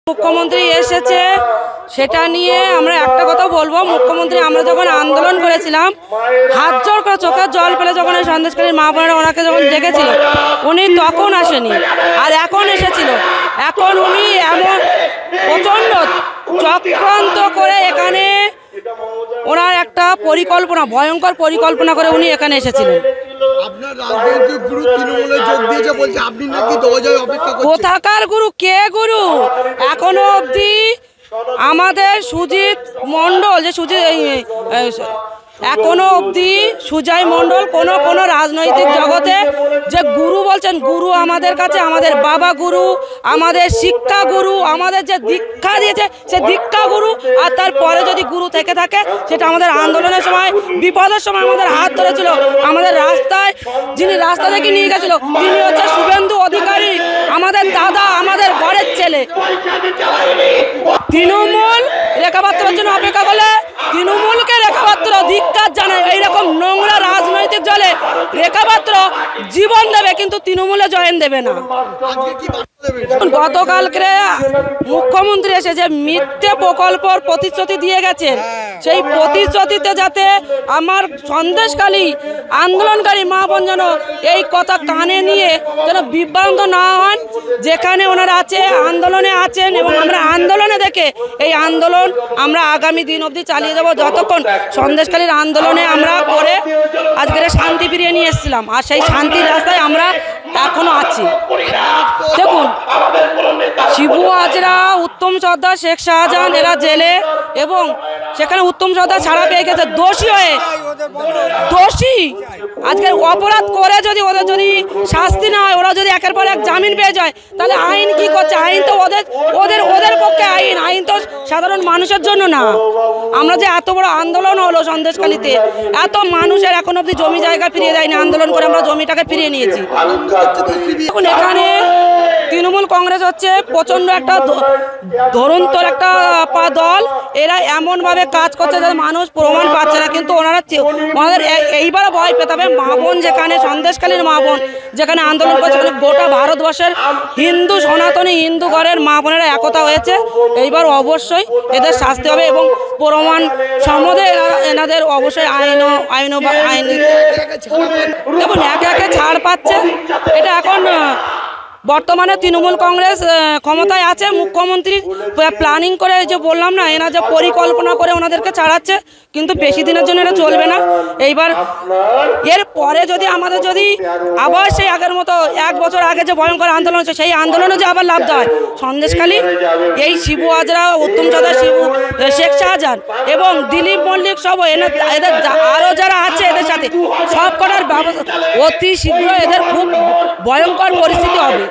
মুখ্যমন্ত্রী এসেছে সেটা নিয়ে আমরা একটা কথা বলবো। মুখ্যমন্ত্রী আমরা যখন আন্দোলন করেছিলাম হাত জোর করে চোখের জল ফেলে যখন এই সন্দেশকারীর মা বোনেরা ওনাকে যখন দেখেছিল উনি তখন আসেনি, আর এখন এসেছিল। এখন উনি এমন প্রচণ্ড চক্রান্ত করে এখানে ওনার একটা পরিকল্পনা, ভয়ঙ্কর পরিকল্পনা করে উনি এখানে এসেছিলেন। কোথাকার গুরু? কে গুরু? এখনো অবধি আমাদের সুজিত মণ্ডল, যে এখনো অবধি সুজয় মণ্ডল কোনো রাজনৈতিক জগতে যে গুরু বলছেন, গুরু আমাদের কাছে আমাদের বাবা গুরু, আমাদের শিক্ষা গুরু, আমাদের যে দীক্ষা দিয়েছে সে দীক্ষা গুরু। আর তারপরে যদি গুরু থেকে থাকে সেটা আমাদের আন্দোলনের সময়, বিপদের সময় আমাদের হাত ধরেছিল, আমাদের রাস্তায় যিনি রাস্তা থেকে নিয়ে গেছিল তিনি হচ্ছে শুভেন্দু অধিকারী, আমাদের দাদা, আমাদের ঘরের ছেলে। তৃণমূল রেখাপাত্রের জন্য অপেক্ষা করলে তৃণমূলকে রেখাপাত্র ধিক্কার জানায়। এইরকম নোংরা রাজনৈতিক দলে রেখাপাত্র জীবন দেবে কিন্তু তৃণমূলে জয়েন দেবে না। গতকালকে মুখ্যমন্ত্রী এসে যে মিথ্যে প্রকল্পর প্রতিশ্রুতি দিয়ে গেছেন, সেই প্রতিশ্রুতিতে যাতে আমার সন্দেশখালী আন্দোলনকারী মা বোন যেন এই কথা কানে নিয়ে যেন বিভ্রান্ত না হন। যেখানে ওনারা আছে আন্দোলনে আছেন এবং আমরা আন্দোলনে দেখে এই আন্দোলন আমরা আগামী দিন অবধি চালিয়ে যাব, যতক্ষণ সন্দেশখালীর আন্দোলনে আমরা করে আজকের শান্তি ফিরিয়ে নিয়ে এসেছিলাম। আর সেই শান্তির রাস্তায় আমরা এখনো আছি। দেখুন, শিবু হাজরা, উত্তম সর্দার, শেখ শাহজাহান এরা জেলে, এবং সেখানে উত্তম সর্দার ছাড়া পেয়ে গেছে দোষী হয়ে। দোষী আজকের অপরাধ করে যদি ওদের যদি শাস্তি না হয়, ওরা যদি একের পর এক জামিন পেয়ে যায়, তাহলে আইন কি করছে? আইন তো ওদের পক্ষে আইন তো সাধারণ মানুষের জন্য না। আমরা যে এত বড় আন্দোলন হলো সন্দেশখালীতে, এত মানুষের এখন অবধি জমি জায়গা ফিরিয়ে দেয়নি, আন্দোলন করে আমরা জমিটাকে ফিরিয়ে নিয়েছি। এখন এখানে তৃণমূল কংগ্রেস হচ্ছে প্রচণ্ড একটা ধরন্তর একটা দল। এরা এমনভাবে কাজ করছে যাতে মানুষ প্রমাণ পাচ্ছে না, কিন্তু ওনাদের এইবার ভয় পেতে হবে। মা বোন যেখানে সন্দেশখালীর মা বোন যেখানে আন্দোলন করছে, গোটা ভারতবর্ষের হিন্দু সনাতনী হিন্দু ঘরের মা বোনেরা একতা হয়েছে। এইবার অবশ্যই এদের শাস্তি হবে এবং প্রমাণ সম্বন্ধে এনাদের অবশ্যই আইন দেখুন একে একে ছাড় পাচ্ছে। এটা এখন বর্তমানে তৃণমূল কংগ্রেস ক্ষমতায় আছে, মুখ্যমন্ত্রী প্ল্যানিং করে যে বললাম না, এরা যে পরিকল্পনা করে ওনাদেরকে ছাড়াচ্ছে, কিন্তু বেশি দিনের জন্য এটা চলবে না। এইবার এর পরে যদি আমাদের যদি আবার সেই আগের মতো 1 বছর আগে যে ভয়ঙ্কর আন্দোলন হচ্ছে, সেই আন্দোলনে যে আবার লাভ দেয় সন্দেশখালী, এই শিবু হাজরা, উত্তম সর্দার, শেখ শাহজাহান এবং দিলীপ মল্লিক সহ এদের আরও যারা আছে এদের সাথে সব করার ব্যবস্থা অতি শীঘ্র, এদের খুব ভয়ঙ্কর পরিস্থিতি হবে।